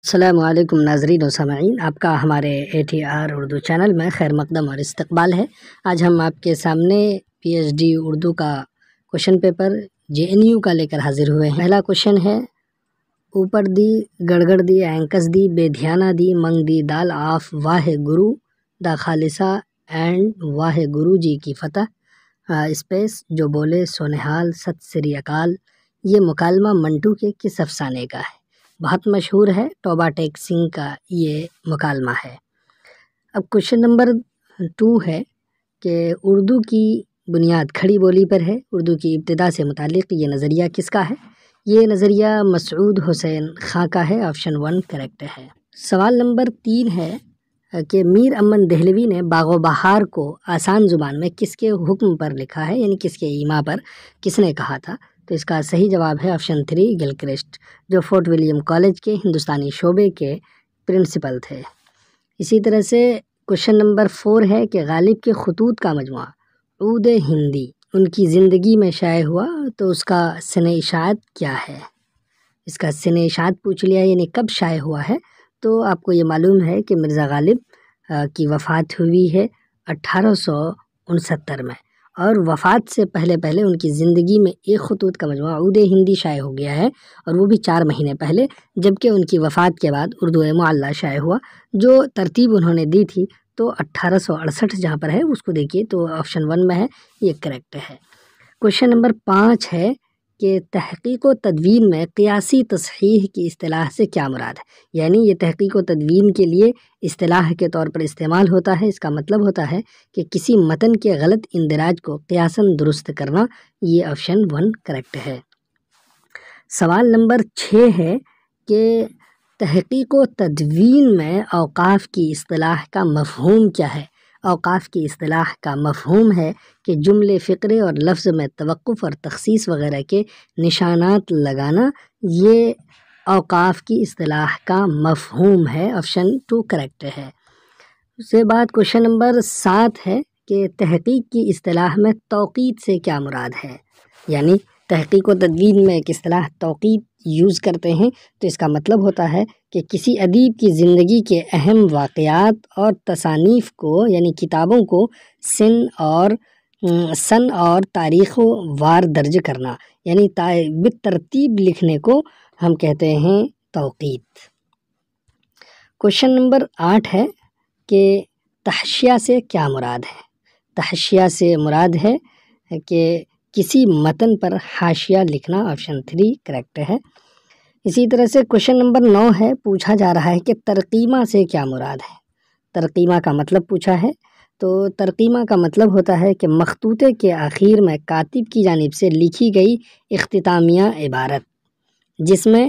السلام علیکم ناظرین و سامعین، آپ کا ہمارے ATR اردو چینل میں خیر مقدم اور استقبال ہے۔ آج ہم آپ کے سامنے PhD اردو کا کوشچن پیپر JNU کا لے کر حاضر ہوئے ہیں۔ پہلا کوشچن ہے، اوپر دی گڑگڑ دی اینکس دی بے دھیانہ دی منگ دی دال آف واہ گرو دا خالصہ اینڈ واہ گرو جی کی فتح اسپیس جو بولے سونہال ست سری اکال۔ یہ مکالمہ منٹو کے کس افسانے کا ہے؟ بہت مشہور ہے، توبہ ٹیک سنگھ کا یہ مکالمہ ہے۔ اب کوشچن نمبر 2 ہے کہ اردو کی بنیاد کھڑی بولی پر ہے، اردو کی ابتدا سے متعلق یہ نظریہ کس کا ہے؟ یہ نظریہ مسعود حسین خاں کا ہے، آپشن 1 کریکٹ ہے۔ سوال نمبر 3 ہے کہ میر امن دہلوی نے باغ و بہار کو آسان زبان میں کس کے حکم پر لکھا ہے، یعنی کس کے ایما پر، کس نے کہا تھا؟ تو اس کا صحیح جواب ہے آپشن 3 گلکرسٹ، جو فورٹ ولیم کالج کے ہندوستانی شعبے کے پرنسپل تھے۔ اسی طرح سے کوشچن نمبر 4 ہے کہ غالب کے خطوط کا مجموعہ عود ہندی ان کی زندگی میں شائع ہوا، تو اس کا سن اشاعت کیا ہے؟ اس کا سن اشاعت پوچھ لیا، یعنی کب شائع ہوا ہے؟ تو آپ کو یہ معلوم ہے کہ مرزا غالب کی وفات ہوئی ہے 1869 میں، اور وفات سے پہلے ان کی زندگی میں ایک خطوط کا مجموعہ عود ہندی شائع ہو گیا ہے، اور وہ بھی 4 مہینے پہلے، جبکہ ان کی وفات کے بعد اردو معلیٰ شائع ہوا۔ جو ترتیب انہوں نے دی تھی تو 1868 جہاں پر ہے اس کو دیکھیے تو آپشن 1 میں ہے، یہ کریکٹ ہے۔ کوشچن نمبر 5 ہے کہ تحقیق و تدوین میں قیاسی تصحیح کی اصطلاح سے کیا مراد ہے؟ یعنی یہ تحقیق و تدوین کے لیے اصطلاح کے طور پر استعمال ہوتا ہے، اس کا مطلب ہوتا ہے کہ کسی متن کے غلط اندراج کو قیاساً درست کرنا، یہ آپشن 1 کریکٹ ہے۔ سوال نمبر 6 ہے کہ تحقیق و تدوین میں اوقاف کی اصطلاح کا مفہوم کیا ہے؟ اوقاف کی اصطلاح کا مفہوم ہے کہ جملے فقرے اور لفظ میں توقف اور تخصیص وغیرہ کے نشانات لگانا، یہ اوقاف کی اصطلاح کا مفہوم ہے، آپشن 2 کریکٹ ہے۔ اس کے بعد کوشچن نمبر 7 ہے کہ تحقیق کی اصطلاح میں توقیت سے کیا مراد ہے؟ یعنی تحقیق و تدوین میں ایک اصطلاح توقیت یوز کرتے ہیں، تو اس کا مطلب ہوتا ہے کہ کسی ادیب کی زندگی کے اہم واقعات اور تصانیف کو، یعنی کتابوں کو سن اور تاریخ وار درج کرنا، یعنی بالترتیب لکھنے کو ہم کہتے ہیں توقیت۔ کوشچن نمبر 8 ہے کہ تحشیہ سے کیا مراد ہے؟ تحشیہ سے مراد ہے کہ کسی متن پر حاشیہ لکھنا، آپشن 3 کریکٹ ہے۔ اسی طرح سے کوشچن نمبر 9 ہے، پوچھا جا رہا ہے کہ ترقیمہ سے کیا مراد ہے؟ ترقیمہ کا مطلب پوچھا ہے، تو ترقیمہ کا مطلب ہوتا ہے کہ مخطوطے کے آخر میں کاتب کی جانب سے لکھی گئی اختتامیہ عبارت، جس میں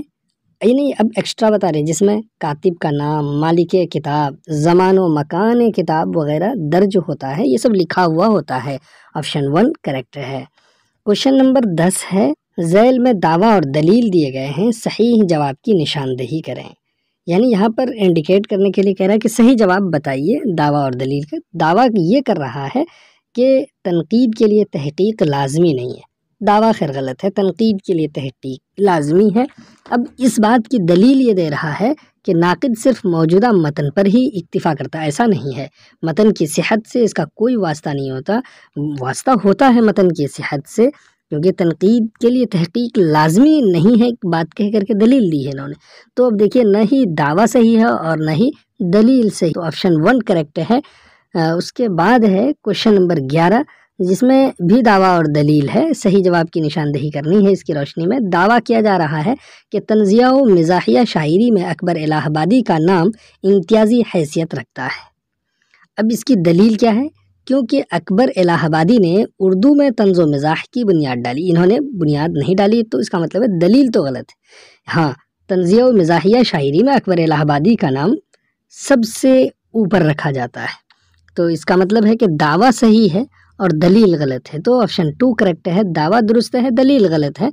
یعنی اب ایکسٹرا بتا رہے ہیں، جس میں کاتب کا نام، مالک کتاب، زمان و مکان کتاب وغیرہ درج ہوتا ہے، یہ سب لکھا ہوا ہوتا ہے، آپشن 1 کریکٹ ہے۔ کوشچن نمبر 10 ہے، ذیل میں دعویٰ اور دلیل دیے گئے ہیں، صحیح جواب کی نشاندہی کریں۔ یعنی یہاں پر انڈیکیٹ کرنے کے لیے کہہ رہا ہے کہ صحیح جواب بتائیے دعویٰ اور دلیل کا۔ دعویٰ یہ کر رہا ہے کہ تنقید کے لیے تحقیق لازمی نہیں ہے، دعویٰ خیر غلط ہے، تنقید کے لیے تحقیق لازمی ہے۔ اب اس بات کی دلیل یہ دے رہا ہے کہ ناقد صرف موجودہ متن پر ہی اکتفا کرتا ہے، ایسا نہیں ہے، متن کی صحت سے اس کا کوئی واسطہ نہیں ہوتا، واسطہ ہوتا ہے متن کی صحت سے، کیونکہ تنقید کے لیے تحقیق لازمی نہیں ہے، بات کہہ کر کے دلیل دی ہے انہوں نے۔ تو اب دیکھیے، نہ ہی دعویٰ صحیح ہے اور نہ ہی دلیل صحیح، تو آپشن 1 کریکٹ ہے۔ اس کے بعد ہے کوشچن نمبر 11، جس میں بھی دعویٰ اور دلیل ہے، صحیح جواب کی نشاندہی کرنی ہے۔ اس کی روشنی میں دعویٰ کیا جا رہا ہے کہ طنزیہ و مزاحیہ شاعری میں اکبر الہ آبادی کا نام امتیازی حیثیت رکھتا ہے۔ اب اس کی دلیل کیا ہے؟ کیونکہ اکبر الہ آبادی نے اردو میں طنز و مزاح کی بنیاد ڈالی، انہوں نے بنیاد نہیں ڈالی، تو اس کا مطلب ہے دلیل تو غلط ہے۔ ہاں، طنزیہ و مزاحیہ شاعری میں اکبر الہ آبادی کا نام سب سے اوپر رکھا جاتا ہے، تو اس کا مطلب ہے کہ دعویٰ صحیح ہے اور دلیل غلط ہے، تو آپشن 2 کریکٹ ہے، دعویٰ درست ہے، دلیل غلط ہے۔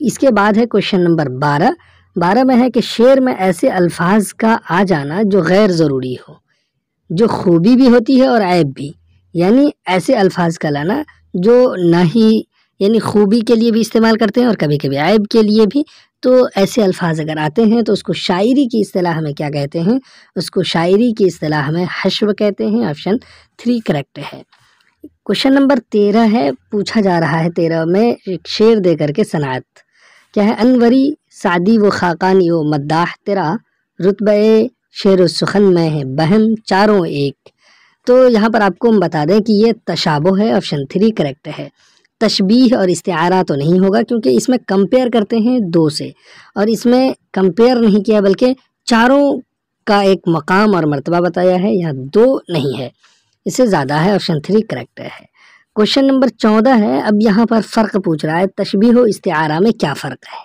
اس کے بعد ہے کوشچن نمبر 12 میں ہے کہ شعر میں ایسے الفاظ کا آ جانا جو غیر ضروری ہو، جو خوبی بھی ہوتی ہے اور عیب بھی، یعنی ایسے الفاظ کا لانا جو نہ ہی یعنی خوبی کے لیے بھی استعمال کرتے ہیں اور کبھی کبھی عیب کے لیے بھی، تو ایسے الفاظ اگر آتے ہیں تو اس کو شاعری کی اصطلاح میں کیا کہتے ہیں؟ اس کو شاعری کی اصطلاح میں حشو کہتے ہیں۔ آپشن 3 کریکٹ ہے۔ کوشچن نمبر 13 ہے، پوچھا جا رہا ہے 13 میں ایک شعر دے کر کے صنعت کیا ہے؟ انوری سعدی و خاقانی و مداح تیرا، رتبہ شعر و سخن میں ہے بہن چاروں ایک۔ تو یہاں پر آپ کو ہم بتا دیں کہ یہ تشابہ ہے۔ آپشن 3 کریکٹ ہے۔ تشبیہ اور استعارہ تو نہیں ہوگا کیونکہ اس میں کمپیئر کرتے ہیں دو سے، اور اس میں کمپیئر نہیں کیا بلکہ چاروں کا ایک مقام اور مرتبہ بتایا ہے، یہاں 2 نہیں ہے، اس سے زیادہ ہے۔ آپشن 3 کریکٹ ہے۔ کوشچن نمبر 14 ہے، اب یہاں پر فرق پوچھ رہا ہے تشبیہ و استعارہ میں کیا فرق ہے؟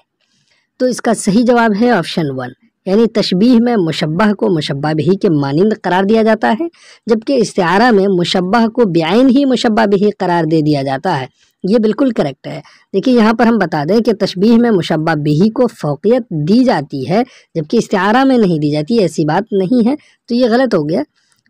تو اس کا صحیح جواب ہے آپشن 1، یعنی تشبیہ میں مشبہ کو مشبہ بہ کے مانند قرار دیا جاتا ہے، جبکہ استعارہ میں مشبہ کو بعین ہی مشبہ بہ قرار دے دیا جاتا ہے۔ یہ بالکل کریکٹ ہے۔ دیکھیے یہاں پر ہم بتا دیں کہ تشبیہ میں مشبہ بہ کو فوقیت دی جاتی ہے جبکہ استعارہ میں نہیں دی جاتی، ایسی بات نہیں ہے، تو یہ غلط ہو گیا۔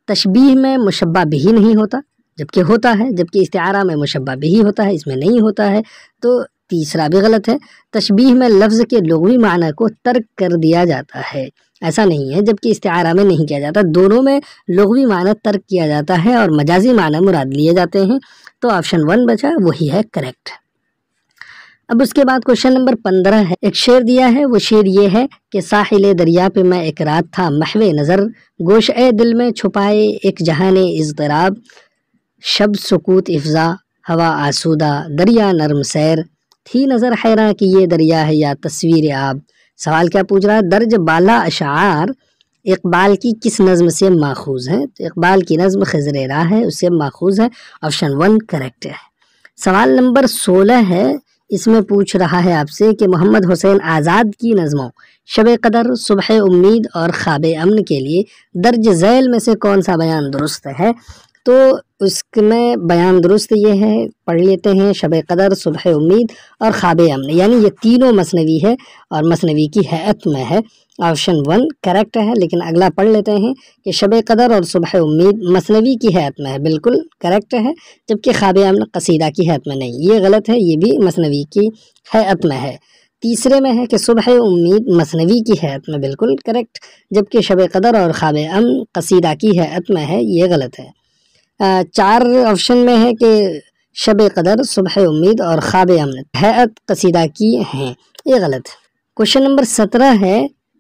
تشبیہ میں مشبہ بہ نہیں ہوتا جبکہ ہوتا ہے، جبکہ استعارہ میں مشبہ بہ ہوتا ہے، اس میں نہیں ہوتا ہے، تو تیسرا بھی غلط ہے۔ تشبیہ میں لفظ کے لغوی معنی کو ترک کر دیا جاتا ہے، ایسا نہیں ہے، جبکہ استعارہ میں نہیں کیا جاتا، دونوں میں لغوی معنی ترک کیا جاتا ہے اور مجازی معنی مراد لیے جاتے ہیں، تو آپشن 1 بچا، وہی ہے کریکٹ۔ اب اس کے بعد کوشچن نمبر 15 ہے، ایک شعر دیا ہے، وہ شعر یہ ہے کہ ساحل دریا پہ میں ایک رات تھا محو نظر، گوش اے دل میں چھپائے ایک جہان اضطراب، شب سکوت افزا ہوا آسودہ دریا نرم سیر، تھی نظر حیراں کہ یہ دریا ہے یا تصویر آب۔ سوال کیا پوچھ رہا ہے؟ درج بالا اشعار اقبال کی کس نظم سے ماخوذ ہے؟ تو اقبال کی نظم خضر راہ ہے، اس سے ماخوذ ہے۔ آپشن 1 کریکٹ ہے۔ سوال نمبر 16 ہے، اس میں پوچھ رہا ہے آپ سے کہ محمد حسین آزاد کی نظموں شب قدر، صبح امید اور خواب امن کے لیے درج ذیل میں سے کون سا بیان درست ہے؟ تو اس میں بیان درست یہ ہے، پڑھ لیتے ہیں، شب قدر، صبح امید اور خواب امن، یعنی یہ تینوں مثنوی ہے اور مثنوی کی ہیئت میں ہے۔ آپشن 1 کریکٹ ہے، لیکن اگلا پڑھ لیتے ہیں کہ شب قدر اور صبح امید مثنوی کی ہیئت میں ہے، بالکل کریکٹ ہے، جبکہ خواب امن قصیدہ کی ہیئت میں نہیں، یہ غلط ہے، یہ بھی مثنوی کی ہیئت میں ہے۔ تیسرے میں ہے کہ صبح امید مثنوی کی ہیئت میں، بالکل کریکٹ، جبکہ شب قدر اور خواب امن قصیدہ کی ہیئت میں ہے، یہ غلط ہے۔ 4 آپشن میں ہے کہ شب قدر، صبح امید اور خواب امن ہیئت قصیدہ کی ہیں، یہ غلط ہے۔ کوشچن نمبر 17 ہے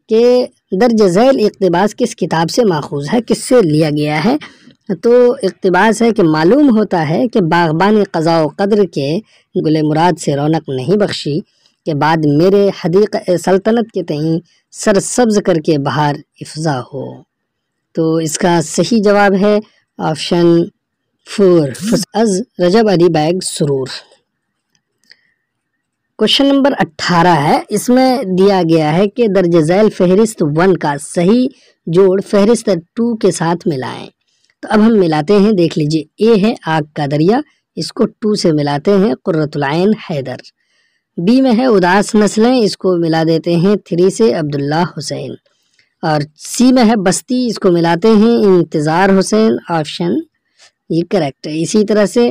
کہ درج ذیل اقتباس کس کتاب سے ماخوذ ہے، کس سے لیا گیا ہے؟ تو اقتباس ہے کہ معلوم ہوتا ہے کہ باغبان قضاء و قدر کے گل مراد سے رونق نہیں بخشی کہ بعد میرے حدیق سلطنت کے تئیں سرسبز کر کے بہار افزا ہو۔ تو اس کا صحیح جواب ہے آپشن 4 از رجب علی بیگ سرور۔ کوشچن نمبر 18 ہے، اس میں دیا گیا ہے کہ درج ذیل فہرست 1 کا صحیح جوڑ فہرست 2 کے ساتھ ملائیں۔ تو اب ہم ملاتے ہیں، دیکھ لیجئے، اے ہے آگ کا دریا، اس کو 2 سے ملاتے ہیں قرۃ العین حیدر۔ بی میں ہے اداس نسلیں، اس کو ملا دیتے ہیں 3 سے عبداللہ حسین۔ اور سی میں ہے بستی، اس کو ملاتے ہیں انتظار حسین۔ آپشن یہ کریکٹ ہے۔ اسی طرح سے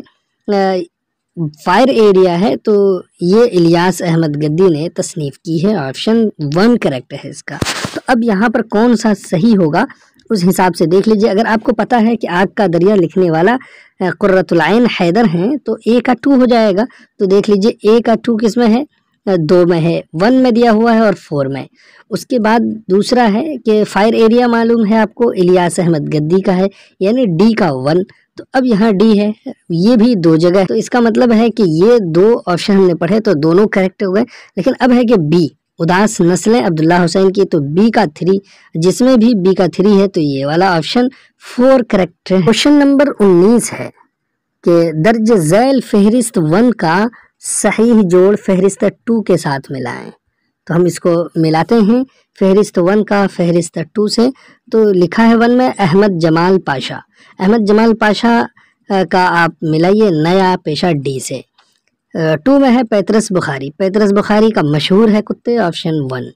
فائر ایریا ہے تو یہ الیاس احمد گدی نے تصنیف کی ہے۔ آپشن 1 کریکٹ ہے اس کا۔ تو اب یہاں پر کون سا صحیح ہوگا اس حساب سے دیکھ لیجئے، اگر آپ کو پتا ہے کہ آگ کا دریا لکھنے والا قرۃ العین حیدر ہیں تو اے کا 2 ہو جائے گا، تو دیکھ لیجئے اے کا 2 کس میں ہے؟ 2 میں ہے، 1 میں دیا ہوا ہے اور 4 میں۔ اس کے بعد دوسرا ہے کہ فائر ایریا معلوم ہے آپ کو، الیاس احمد گدی کا ہے، یعنی ڈی کا 1۔ تو اب یہاں ڈی ہے، یہ بھی 2 جگہ ہے، تو اس کا مطلب ہے کہ یہ 2 آپشن ہم نے پڑھے تو دونوں کریکٹ ہو گئے۔ لیکن اب ہے کہ بی اداس نسلیں عبداللہ حسین کی، تو بی کا 3، جس میں بھی بی کا 3 ہے تو یہ والا آپشن 4 کریکٹ ہے۔ کوشچن نمبر 19 ہے کہ درج ذیل فہرست 1 کا صحیح جوڑ فہرست 2 کے ساتھ ملائیں۔ تو ہم اس کو ملاتے ہیں فہرست 1 کا فہرست 2 سے، تو لکھا ہے 1 میں احمد جمال پاشا، احمد جمال پاشا کا آپ ملائیے نیا پیشہ ڈی سے۔ 2 میں ہے پیطرس بخاری، پیطرس بخاری کا مشہور ہے کتے، آپشن 1۔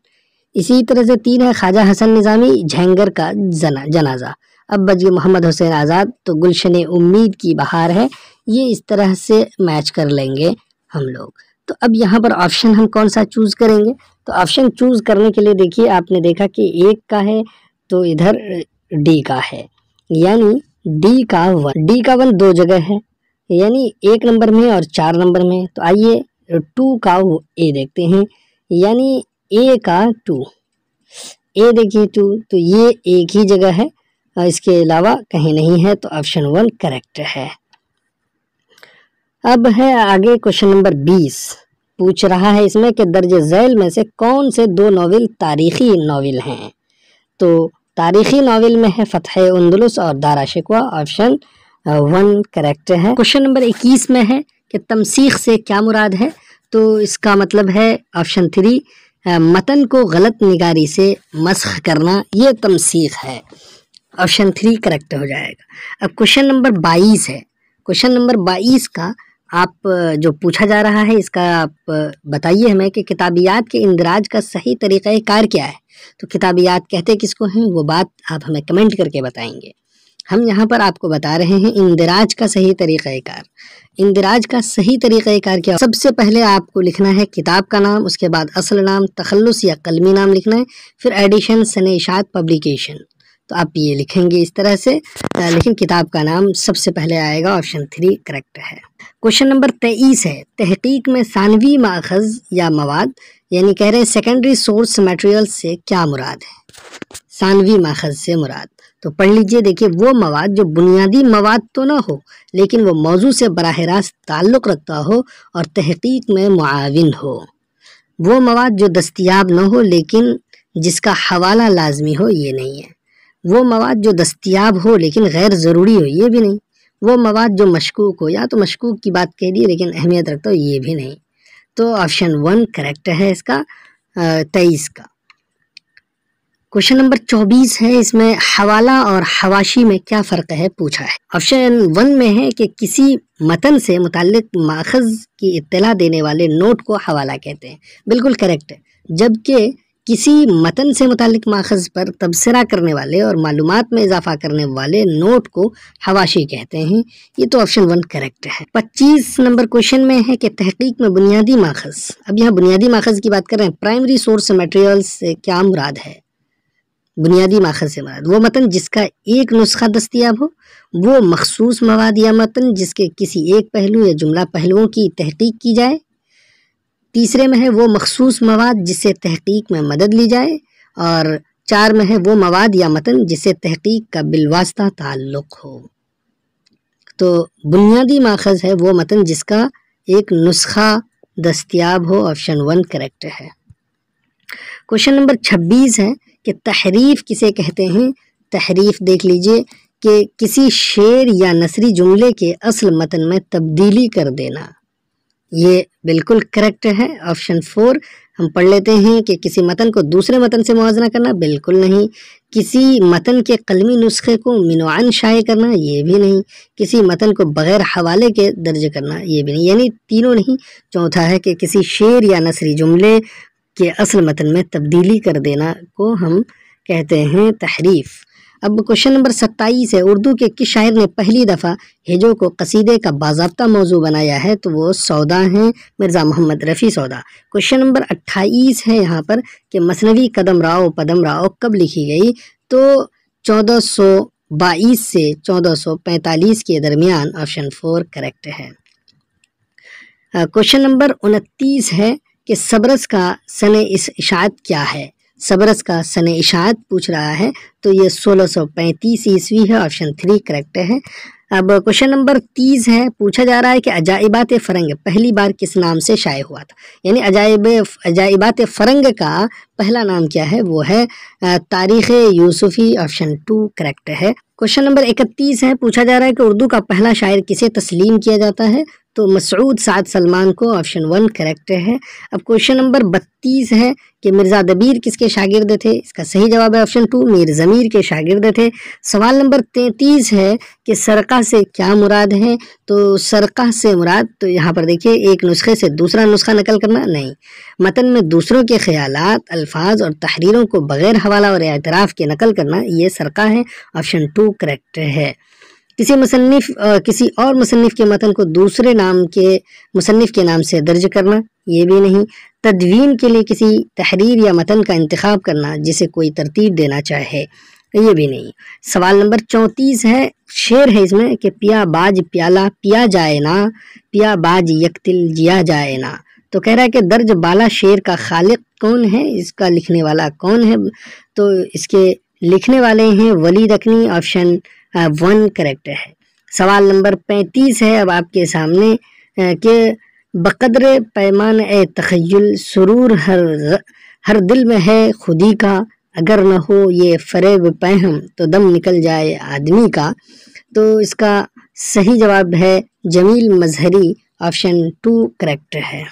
اسی طرح سے 3 ہے خواجہ حسن نظامی جھینگر کا جنازہ۔ اب بچ گئے محمد حسین آزاد، تو گلشن امید کی بہار ہے، یہ اس طرح سے میچ کر لیں گے ہم لوگ۔ تو اب یہاں پر آپشن ہم کون سا چوز کریں گے؟ تو آپشن چوز کرنے کے لیے دیکھیے آپ نے دیکھا کہ 1 کا ہے تو ادھر ڈی کا ہے، یعنی ڈی کا 1 دو جگہ ہے، یعنی 1 نمبر میں اور 4 نمبر میں۔ تو آئیے 2 کا اے دیکھتے ہیں، یعنی اے کا 2، اے دیکھیے 2 تو یہ ایک ہی جگہ ہے، اس کے علاوہ کہیں نہیں ہے، تو آپشن 1 کریکٹ ہے۔ اب ہے آگے کوشچن نمبر 20، پوچھ رہا ہے اس میں کہ درج ذیل میں سے کون سے 2 ناول تاریخی ناول ہیں؟ تو تاریخی ناول میں ہے فتح اندلس اور دارا شکوہ، آپشن 1 کریکٹ ہے۔ کوشچن نمبر 21 میں ہے کہ تمسیخ سے کیا مراد ہے؟ تو اس کا مطلب ہے آپشن 3 متن کو غلط نگاری سے مسخ کرنا، یہ تمسیخ ہے، آپشن 3 کریکٹ ہو جائے گا۔ اب کوشچن نمبر 22 ہے، کوشچن نمبر 22 کا آپ جو پوچھا جا رہا ہے اس کا آپ بتائیے ہمیں کہ کتابیات کے اندراج کا صحیح طریقہ کار کیا ہے؟ تو کتابیات کہتے کس کو ہیں، وہ بات آپ ہمیں کمنٹ کر کے بتائیں گے۔ ہم یہاں پر آپ کو بتا رہے ہیں اندراج کا صحیح طریقہ کار۔ اندراج کا صحیح طریقہ کار کیا؟ سب سے پہلے آپ کو لکھنا ہے کتاب کا نام، اس کے بعد اصل نام، تخلص یا قلمی نام لکھنا ہے، پھر ایڈیشن، سنِ اشاعت، پبلیکیشن، تو آپ یہ لکھیں گے اس طرح سے، لیکن کتاب کا نام سب سے پہلے آئے گا، آپشن 3 کریکٹ ہے۔ کوشچن نمبر 23 ہے، تحقیق میں ثانوی ماخذ یا مواد، یعنی کہہ رہے ہیں سیکنڈری سورس میٹیریل سے کیا مراد ہے؟ ثانوی ماخذ سے مراد تو پڑھ لیجئے، دیکھیے وہ مواد جو بنیادی مواد تو نہ ہو لیکن وہ موضوع سے براہ راست تعلق رکھتا ہو اور تحقیق میں معاون ہو، وہ مواد جو دستیاب نہ ہو لیکن جس کا حوالہ لازمی ہو، یہ نہیں ہے، وہ مواد جو دستیاب ہو لیکن غیر ضروری ہو، یہ بھی نہیں، وہ مواد جو مشکوک ہو، یا تو مشکوک کی بات کہہ دی لیکن اہمیت رکھتا ہو، یہ بھی نہیں، تو آپشن 1 کریکٹ ہے اس کا 23 کا۔ کوشچن نمبر 24 ہے، اس میں حوالہ اور حواشی میں کیا فرق ہے پوچھا ہے۔ آپشن 1 میں ہے کہ کسی متن سے متعلق ماخذ کی اطلاع دینے والے نوٹ کو حوالہ کہتے ہیں، بالکل کریکٹ ہے، جبکہ کسی متن سے متعلق ماخذ پر تبصرہ کرنے والے اور معلومات میں اضافہ کرنے والے نوٹ کو حواشی کہتے ہیں، یہ تو آپشن 1 کریکٹ ہے۔ 25 نمبر کوشچن میں ہے کہ تحقیق میں بنیادی ماخذ، اب یہاں بنیادی ماخذ کی بات کر رہے ہیں، پرائمری سورس میٹیریل سے کیا مراد ہے؟ بنیادی ماخذ سے مراد وہ متن جس کا ایک نسخہ دستیاب ہو، وہ مخصوص مواد یا متن جس کے کسی ایک پہلو یا جملہ پہلوؤں کی تحقیق کی جائے، تیسرے میں ہے وہ مخصوص مواد جس سے تحقیق میں مدد لی جائے، اور 4 میں ہے وہ مواد یا متن جس سے تحقیق کا بالواسطہ تعلق ہو۔ تو بنیادی ماخذ ہے وہ متن جس کا ایک نسخہ دستیاب ہو، آپشن 1 کریکٹ ہے۔ کوشچن نمبر 26 ہے کہ تحریف کسے کہتے ہیں؟ تحریف دیکھ لیجئے کہ کسی شعر یا نثری جملے کے اصل متن میں تبدیلی کر دینا، یہ بالکل کریکٹ ہے، آپشن 4۔ ہم پڑھ لیتے ہیں کہ کسی متن کو دوسرے متن سے موازنہ کرنا، بالکل نہیں، کسی متن کے قلمی نسخے کو منوعاً شائع کرنا، یہ بھی نہیں، کسی متن کو بغیر حوالے کے درج کرنا، یہ بھی نہیں، یعنی تینوں نہیں۔ چوتھا ہے کہ کسی شعر یا نثری جملے کے اصل متن میں تبدیلی کر دینا کو ہم کہتے ہیں تحریف۔ اب کوشچن نمبر 27 ہے، اردو کے کس شاعر نے پہلی دفعہ ہجو کو قصیدے کا باضابطہ موضوع بنایا ہے؟ تو وہ سودا ہیں، مرزا محمد رفیع سودا۔ کوشچن نمبر 28 ہے یہاں پر کہ مثنوی قدم راؤ پدم راؤ کب لکھی گئی؟ تو 1422 سے 1445 کے درمیان، آپشن 4 کریکٹ ہے۔ کوشچن نمبر 29 ہے کہ سبرس کا سنِ اشاعت کیا ہے؟ سبرس کا سنِ اشاعت پوچھ رہا ہے، تو یہ 1635 عیسوی ہے، آپشن 3 کریکٹ ہے۔ اب کوشچن نمبر 30 ہے، پوچھا جا رہا ہے کہ عجائبات فرنگ پہلی بار کس نام سے شائع ہوا تھا؟ یعنی عجائبات فرنگ کا پہلا نام کیا ہے؟ وہ ہے تاریخ یوسفی، آپشن 2 کریکٹ ہے۔ کوشچن نمبر 31 ہے، پوچھا جا رہا ہے کہ اردو کا پہلا شاعر کسے تسلیم کیا جاتا ہے؟ تو مسعود سعد سلمان کو، آپشن 1 کریکٹ ہے۔ اب کوشچن نمبر 32 ہے کہ مرزا دبیر کس کے شاگرد تھے؟ اس کا صحیح جواب ہے آپشن 2، میر ضمیر کے شاگرد تھے۔ سوال نمبر 33 ہے کہ سرقہ سے کیا مراد ہے؟ تو سرقہ سے مراد، تو یہاں پر دیکھیے ایک نسخے سے دوسرا نسخہ نقل کرنا نہیں، متن میں دوسروں کے خیالات، الفاظ اور تحریروں کو بغیر حوالہ اور اعتراف کے نقل کرنا، یہ سرقہ ہے، آپشن 2 کریکٹ ہے۔ کسی اور مصنف کے متن کو دوسرے نام کے مصنف کے نام سے درج کرنا، یہ بھی نہیں۔ تدوین کے لیے کسی تحریر یا متن کا انتخاب کرنا جسے کوئی ترتیب دینا چاہے، یہ بھی نہیں۔ سوال نمبر 34 ہے، شعر ہے اس میں کہ پیا باج پیالہ پیا جائے نا، پیا باج یکتل جیا جائے نا۔ تو کہہ رہا ہے کہ درج بالا شعر کا خالق کون ہے، اس کا لکھنے والا کون ہے؟ تو اس کے لکھنے والے ہیں ولی دکنی، آپشن 1 کریکٹ ہے۔ سوال نمبر 35 ہے اب آپ کے سامنے کہ بقدر پیمان اے تخیل سرور ہر دل میں ہے خودی کا، اگر نہ ہو یہ فریب پہم تو دم نکل جائے آدمی کا۔ تو اس کا صحیح جواب ہے جمیل مظہری، آپشن 2 کریکٹ ہے۔